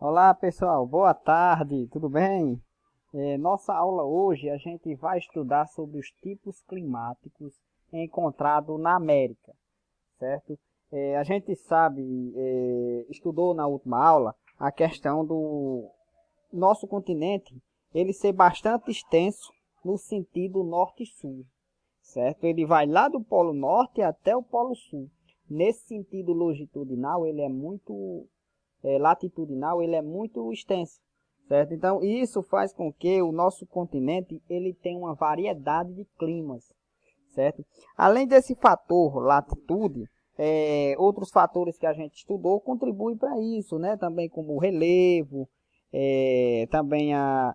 Olá pessoal, boa tarde, tudo bem? Nossa aula hoje a gente vai estudar sobre os tipos climáticos encontrados na América, certo? A gente sabe, estudou na última aula a questão do nosso continente, ele ser bastante extenso no sentido norte e sul, certo? Ele vai lá do Polo Norte até o Polo Sul. Nesse sentido longitudinal, ele é muito latitudinal, ele é muito extenso, certo? Então, isso faz com que o nosso continente ele tenha uma variedade de climas, certo? Além desse fator latitude, outros fatores que a gente estudou contribuem para isso, né? Também como o relevo, também a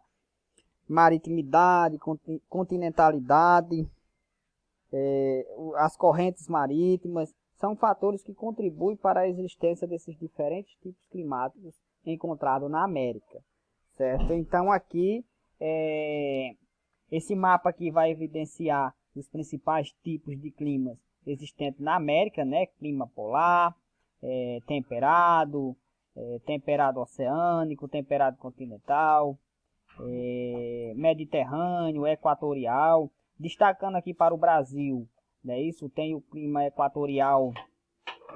maritimidade, continentalidade, as correntes marítimas, são fatores que contribuem para a existência desses diferentes tipos climáticos encontrados na América, certo? Então aqui, esse mapa aqui vai evidenciar os principais tipos de climas existentes na América, né? Clima polar, temperado, temperado oceânico, temperado continental, mediterrâneo, equatorial. Destacando aqui para o Brasil, né, isso tem o clima equatorial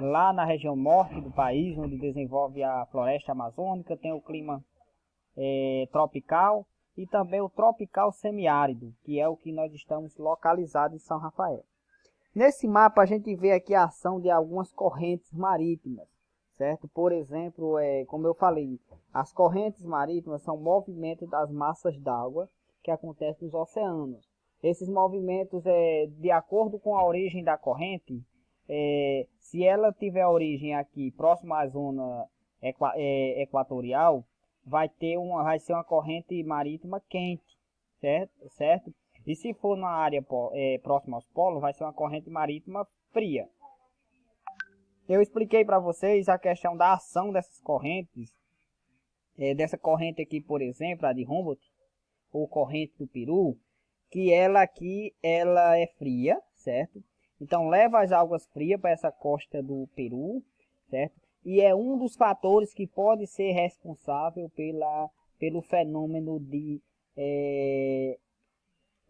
lá na região norte do país, onde desenvolve a floresta amazônica, tem o clima tropical e também o tropical semiárido, que é o que nós estamos localizados em São Rafael. Nesse mapa a gente vê aqui a ação de algumas correntes marítimas, certo? Por exemplo, como eu falei, as correntes marítimas são movimentos das massas d'água que acontecem nos oceanos. Esses movimentos, de acordo com a origem da corrente, se ela tiver origem aqui próximo à zona equatorial, vai ser uma corrente marítima quente, certo? E se for na área próxima aos polos, vai ser uma corrente marítima fria. Eu expliquei para vocês a questão da ação dessas correntes, dessa corrente aqui, por exemplo, a de Humboldt, ou corrente do Peru, que ela aqui ela é fria, certo? Então leva as águas frias para essa costa do Peru, certo? E é um dos fatores que pode ser responsável pelo fenômeno de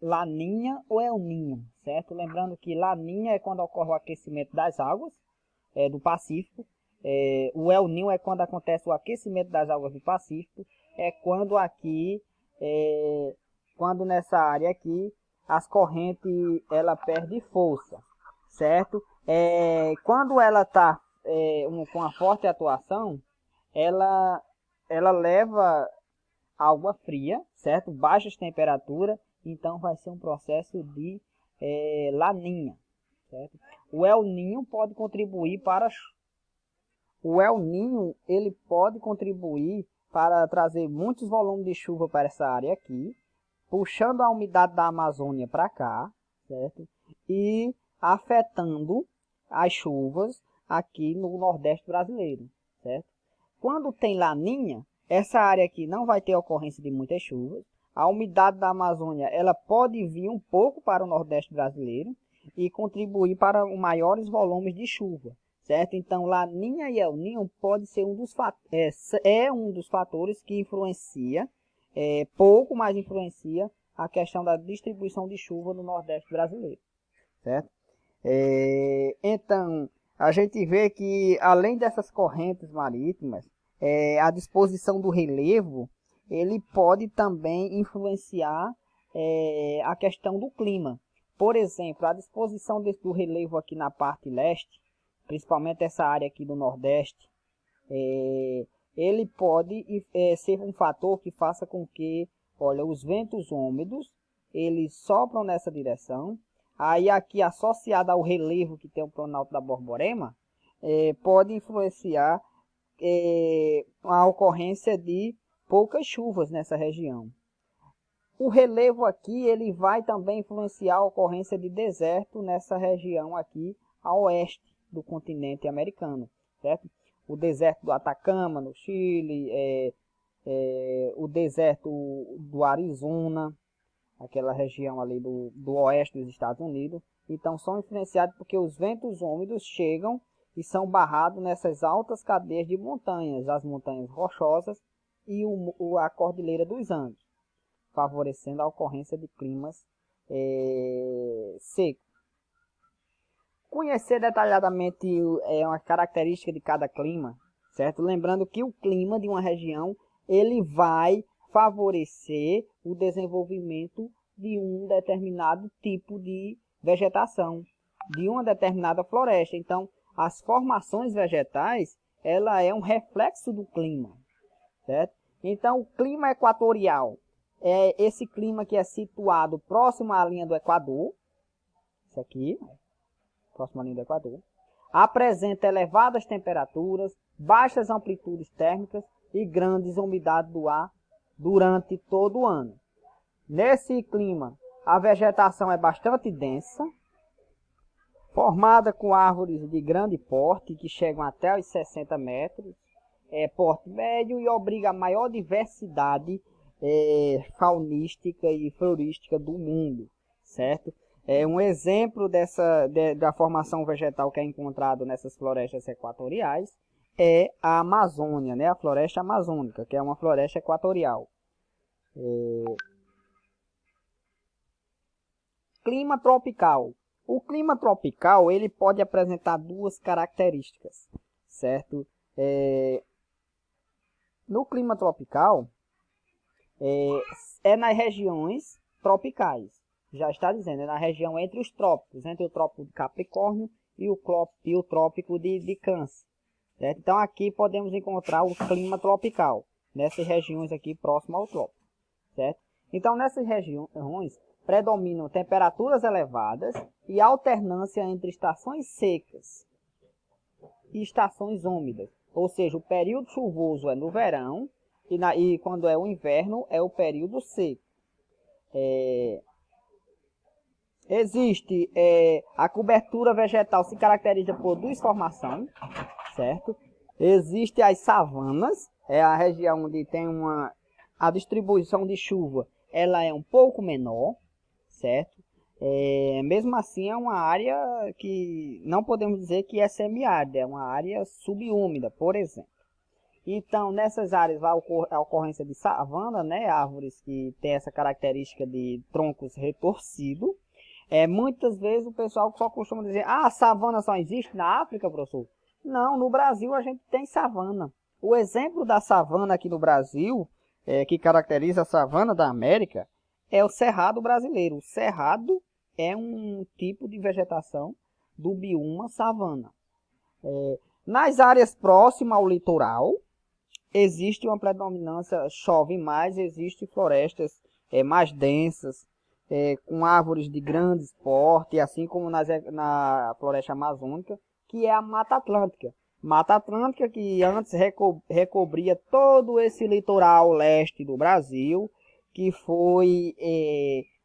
Laninha ou El Ninho, certo? Lembrando que Laninha é quando ocorre o aquecimento das águas do Pacífico. O El Ninho é quando acontece o aquecimento das águas do Pacífico. É quando aqui quando nessa área aqui as correntes ela perde força, certo? Quando ela está com uma forte atuação, ela leva água fria, certo? Baixas temperaturas, então vai ser um processo de laninha, certo? O El Ninho pode contribuir para o El Ninho ele pode contribuir para trazer muitos volumes de chuva para essa área aqui, puxando a umidade da Amazônia para cá, certo? E afetando as chuvas aqui no Nordeste brasileiro, certo? Quando tem laninha, essa área aqui não vai ter ocorrência de muitas chuvas. A umidade da Amazônia ela pode vir um pouco para o Nordeste brasileiro e contribuir para maiores volumes de chuva, certo? Então, Laninha e El Ninho pode ser um dos fatores que influencia pouco, mas influencia a questão da distribuição de chuva no Nordeste brasileiro, certo? Então, a gente vê que além dessas correntes marítimas, a disposição do relevo, ele pode também influenciar a questão do clima. Por exemplo, a disposição do relevo aqui na parte leste, principalmente essa área aqui do Nordeste, ele pode ser um fator que faça com que, olha, os ventos úmidos, eles sopram nessa direção. Aí aqui associado ao relevo que tem o Planalto da Borborema, pode influenciar a ocorrência de poucas chuvas nessa região. O relevo aqui ele vai também influenciar a ocorrência de deserto nessa região aqui a oeste do continente americano, certo? O deserto do Atacama no Chile, o deserto do Arizona, aquela região ali do oeste dos Estados Unidos. Então são influenciados porque os ventos úmidos chegam e são barrados nessas altas cadeias de montanhas, as montanhas rochosas e a Cordilheira dos Andes, favorecendo a ocorrência de climas secos. Conhecer detalhadamente uma característica de cada clima, certo? Lembrando que o clima de uma região ele vai favorecer o desenvolvimento de um determinado tipo de vegetação, de uma determinada floresta. Então, as formações vegetais, ela é um reflexo do clima, certo? Então, o clima equatorial é esse clima que é situado próximo à linha do Equador, isso aqui, próximo à linha do Equador, apresenta elevadas temperaturas, baixas amplitudes térmicas e grandes umidades do ar durante todo o ano. Nesse clima, a vegetação é bastante densa, formada com árvores de grande porte, que chegam até os 60 metros, porte médio, e obriga a maior diversidade faunística e florística do mundo, certo? Um exemplo da formação vegetal que é encontrado nessas florestas equatoriais é a Amazônia, né? A floresta amazônica, que é uma floresta equatorial. Clima tropical. O clima tropical ele pode apresentar duas características, certo? No clima tropical, nas regiões tropicais. Já está dizendo, é na região entre os trópicos, entre o trópico de Capricórnio e o trópico de Câncer. Certo? Então aqui podemos encontrar o clima tropical, nessas regiões aqui próximas ao trópico. Certo? Então nessas regiões predominam temperaturas elevadas e alternância entre estações secas e estações úmidas. Ou seja, o período chuvoso é no verão e quando é o inverno é o período seco. Existe a cobertura vegetal se caracteriza por duas formações, certo? Existe as savanas, é a região onde tem a distribuição de chuva, ela é um pouco menor, certo? Mesmo assim é uma área que não podemos dizer que é semiárida, é uma área subúmida, por exemplo. Então, nessas áreas vai a ocorrência de savana, né? Árvores que têm essa característica de troncos retorcidos. Muitas vezes o pessoal só costuma dizer, a savana só existe na África, professor? Não, no Brasil a gente tem savana. O exemplo da savana aqui no Brasil, que caracteriza a savana da América, é o cerrado brasileiro. O cerrado é um tipo de vegetação do bioma savana. Nas áreas próximas ao litoral, existe uma predominância, chove mais, existem florestas mais densas, com árvores de grandes porte, assim como na floresta amazônica, que é a Mata Atlântica. Mata Atlântica que antes recobria todo esse litoral leste do Brasil, que foi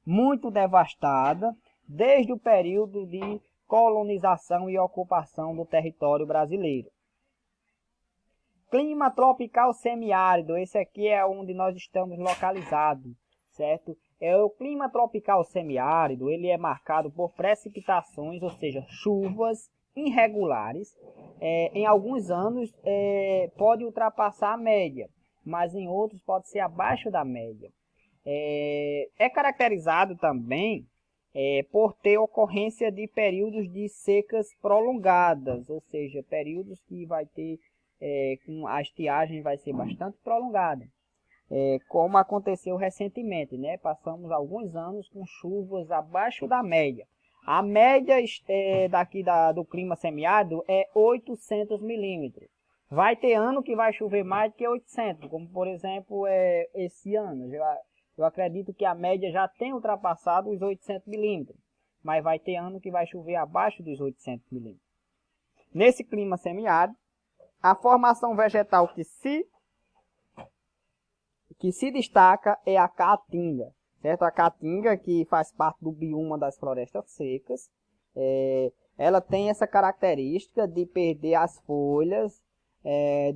muito devastada desde o período de colonização e ocupação do território brasileiro. Clima tropical semiárido, esse aqui é onde nós estamos localizados, certo? O clima tropical semiárido, ele é marcado por precipitações, ou seja, chuvas irregulares. Em alguns anos pode ultrapassar a média, mas em outros pode ser abaixo da média. É caracterizado também por ter ocorrência de períodos de secas prolongadas, ou seja, períodos que vai ter com a estiagem vai ser bastante prolongada. Como aconteceu recentemente, né? Passamos alguns anos com chuvas abaixo da média. A média daqui do clima semiárido é 800 milímetros. Vai ter ano que vai chover mais do que 800, como por exemplo esse ano. Eu acredito que a média já tem ultrapassado os 800 milímetros, mas vai ter ano que vai chover abaixo dos 800 milímetros. Nesse clima semiárido, a formação vegetal que se destaca é a caatinga, certo? A caatinga, que faz parte do bioma das florestas secas, ela tem essa característica de perder as folhas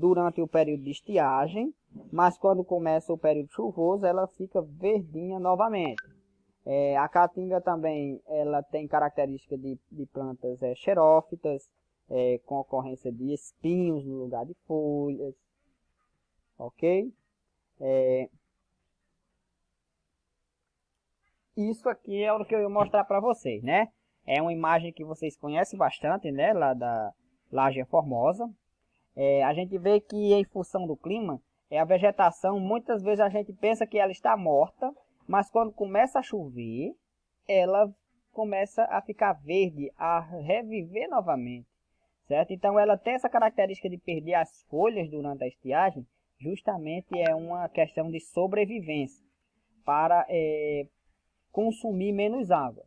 durante o período de estiagem, mas quando começa o período chuvoso, ela fica verdinha novamente. A caatinga também ela tem característica de plantas xerófitas, com ocorrência de espinhos no lugar de folhas, ok? Isso aqui é o que eu ia mostrar para vocês, né? É uma imagem que vocês conhecem bastante, né? Lá da Laje Formosa. A gente vê que em função do clima, a vegetação, muitas vezes a gente pensa que ela está morta, mas quando começa a chover, ela começa a ficar verde, a reviver novamente, certo? Então ela tem essa característica de perder as folhas durante a estiagem, justamente é uma questão de sobrevivência, para consumir menos água,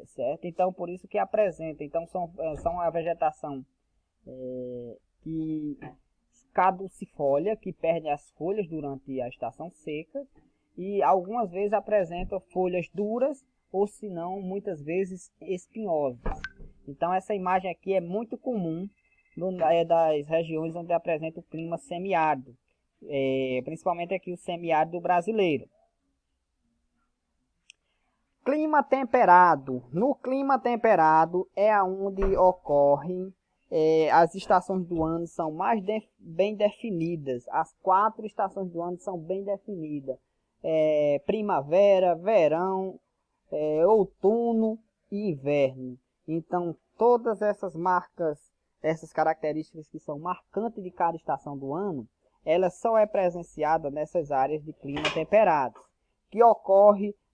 certo? Então por isso que apresenta, então são a vegetação que caducifólia, que perde as folhas durante a estação seca, e algumas vezes apresenta folhas duras, ou se não, muitas vezes espinhosas. Então essa imagem aqui é muito comum das regiões onde apresenta o clima semiárido, principalmente aqui o semiárido brasileiro. Clima temperado. No clima temperado é onde ocorrem as estações do ano são mais bem definidas. As 4 estações do ano são bem definidas. Primavera, verão, outono e inverno. Então todas essas marcas, essas características que são marcantes de cada estação do ano, elas só é presenciada nessas áreas de clima temperado, que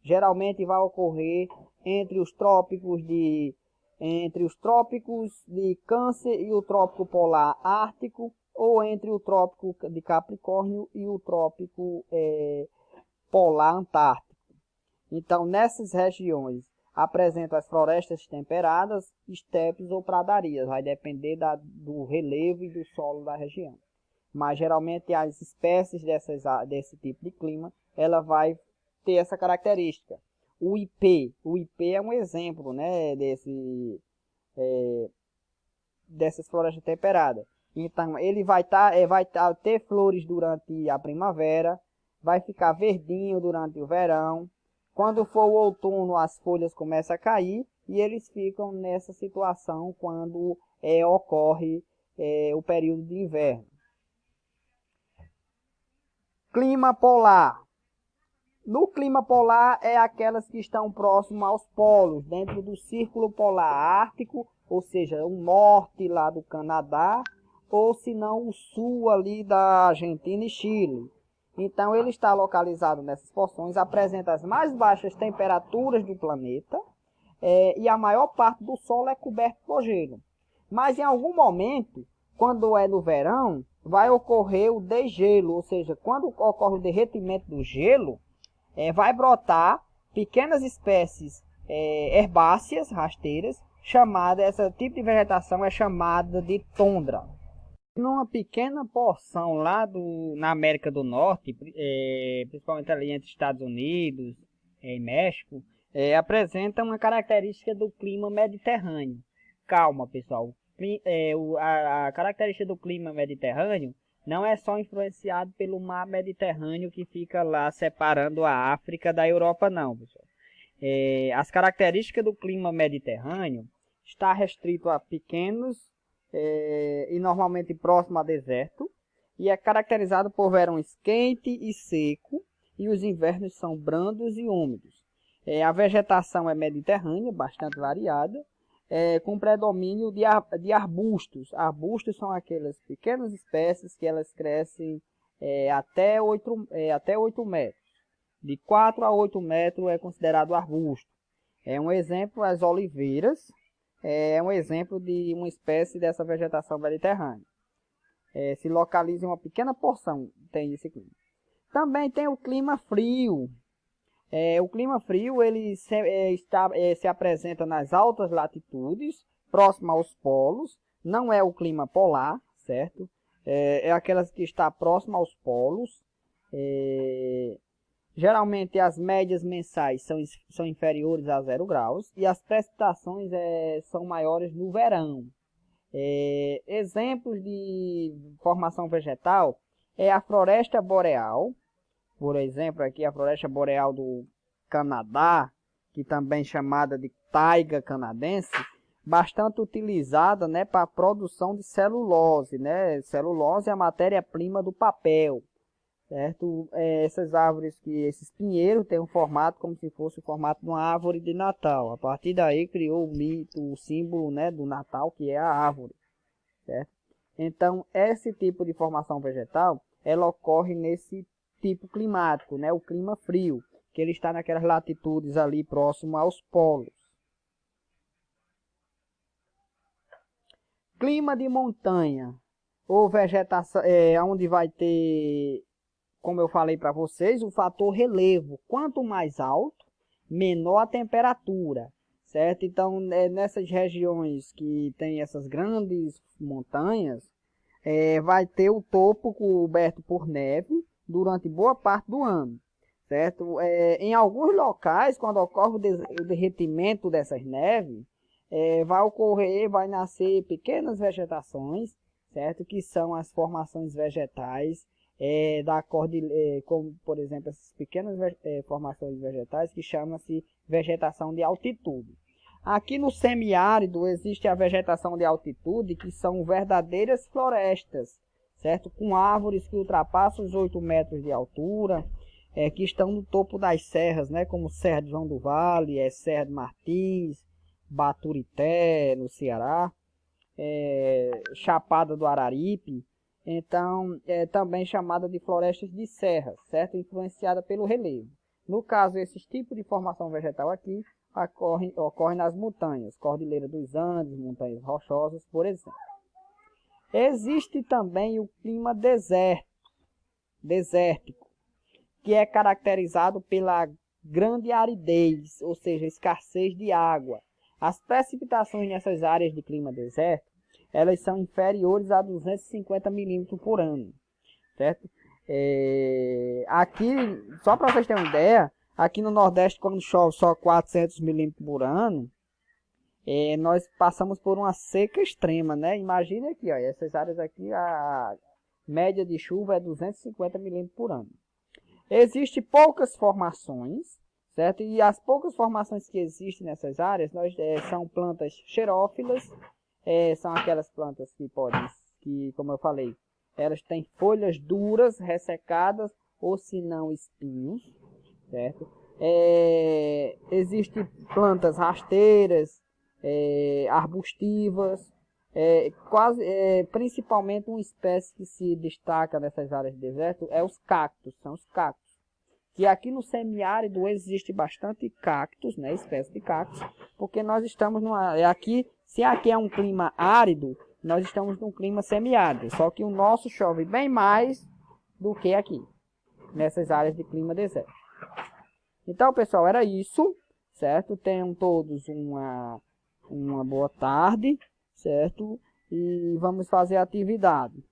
geralmente vai ocorrer entre os trópicos de Câncer e o trópico polar ártico, ou entre o trópico de Capricórnio e o trópico polar antártico. Então, nessas regiões apresentam as florestas temperadas, estepes ou pradarias, vai depender do relevo e do solo da região. Mas geralmente as espécies desse tipo de clima, ela vai ter essa característica. O IP é um exemplo, né, dessas florestas temperadas. Então ele vai ter flores durante a primavera, vai ficar verdinho durante o verão. Quando for o outono, as folhas começam a cair e eles ficam nessa situação quando ocorre o período de inverno. Clima polar. No clima polar é aquelas que estão próximas aos polos, dentro do círculo polar ártico, ou seja, o norte lá do Canadá, ou se não o sul ali da Argentina e Chile. Então ele está localizado nessas porções, apresenta as mais baixas temperaturas do planeta e a maior parte do solo é coberto por gelo. Mas em algum momento, quando é no verão, vai ocorrer o degelo, ou seja, quando ocorre o derretimento do gelo, vai brotar pequenas espécies herbáceas, rasteiras, esse tipo de vegetação é chamada de tundra. Numa pequena porção lá na América do Norte, principalmente ali entre Estados Unidos e México, apresenta uma característica do clima mediterrâneo. Calma, pessoal, a característica do clima mediterrâneo não é só influenciado pelo mar Mediterrâneo que fica lá separando a África da Europa, não, pessoal. As características do clima mediterrâneo está restrito a pequenos e normalmente próximo a deserto, e é caracterizado por verões quente e seco, e os invernos são brandos e úmidos. A vegetação é mediterrânea, bastante variada, com predomínio de arbustos. Arbustos são aquelas pequenas espécies que elas crescem até 8 metros. De 4 a 8 metros é considerado arbusto. Um exemplo, as oliveiras, é um exemplo de uma espécie dessa vegetação mediterrânea. Se localiza em uma pequena porção, tem esse clima. Também tem o clima frio. O clima frio ele se apresenta nas altas latitudes, próximo aos polos. Não é o clima polar, certo? É aquelas que está próximo aos polos. Geralmente as médias mensais são inferiores a 0 graus e as precipitações são maiores no verão. Exemplos de formação vegetal é a floresta boreal, por exemplo, aqui a floresta boreal do Canadá, que também é chamada de taiga canadense, bastante utilizada, né, para a produção de celulose, né? Celulose é a matéria-prima do papel, certo? Essas árvores, esses pinheiros têm um formato como se fosse o formato de uma árvore de Natal. A partir daí criou o mito, o símbolo, né, do Natal, que é a árvore, certo? Então, esse tipo de formação vegetal, ela ocorre nesse tipo climático, né, o clima frio, que ele está naquelas latitudes ali próximo aos polos. Clima de montanha ou vegetação, onde vai ter, como eu falei para vocês, o fator relevo. Quanto mais alto, menor a temperatura, certo? Então, nessas regiões que tem essas grandes montanhas, vai ter o topo coberto por neve durante boa parte do ano, certo? Em alguns locais, quando ocorre o derretimento dessas neves, vai nascer pequenas vegetações, certo? Que são as formações vegetais da cordilheira, como por exemplo essas pequenas formações vegetais que chama-se vegetação de altitude. Aqui no semiárido existe a vegetação de altitude, que são verdadeiras florestas, certo? Com árvores que ultrapassam os 8 metros de altura, que estão no topo das serras, né? Como Serra de João do Vale, Serra de Martins, Baturité, no Ceará, Chapada do Araripe. Então, é também chamada de florestas de serra, certo? Influenciada pelo relevo. No caso, esses tipos de formação vegetal aqui ocorrem nas montanhas, Cordilheira dos Andes, montanhas rochosas, por exemplo. Existe também o clima desértico, que é caracterizado pela grande aridez, ou seja, escassez de água. As precipitações nessas áreas de clima desértico, elas são inferiores a 250 milímetros por ano, certo? Aqui, só para vocês terem uma ideia, aqui no Nordeste, quando chove só 400 milímetros por ano, nós passamos por uma seca extrema, né? Imagina aqui, ó, essas áreas aqui, a média de chuva é 250 milímetros por ano. Existem poucas formações, certo? E as poucas formações que existem nessas áreas são plantas xerófilas, são aquelas plantas que, como eu falei, elas têm folhas duras, ressecadas, ou se não espinhos, certo? Existem plantas rasteiras, arbustivas, principalmente uma espécie que se destaca nessas áreas de deserto são os cactos. Que aqui no semiárido existe bastante cactos, né, espécies de cactos, porque nós estamos se aqui é um clima árido, nós estamos num clima semiárido, só que o nosso chove bem mais do que aqui, nessas áreas de clima deserto. Então, pessoal, era isso, certo? Tenham todos uma boa tarde, certo? E vamos fazer a atividade.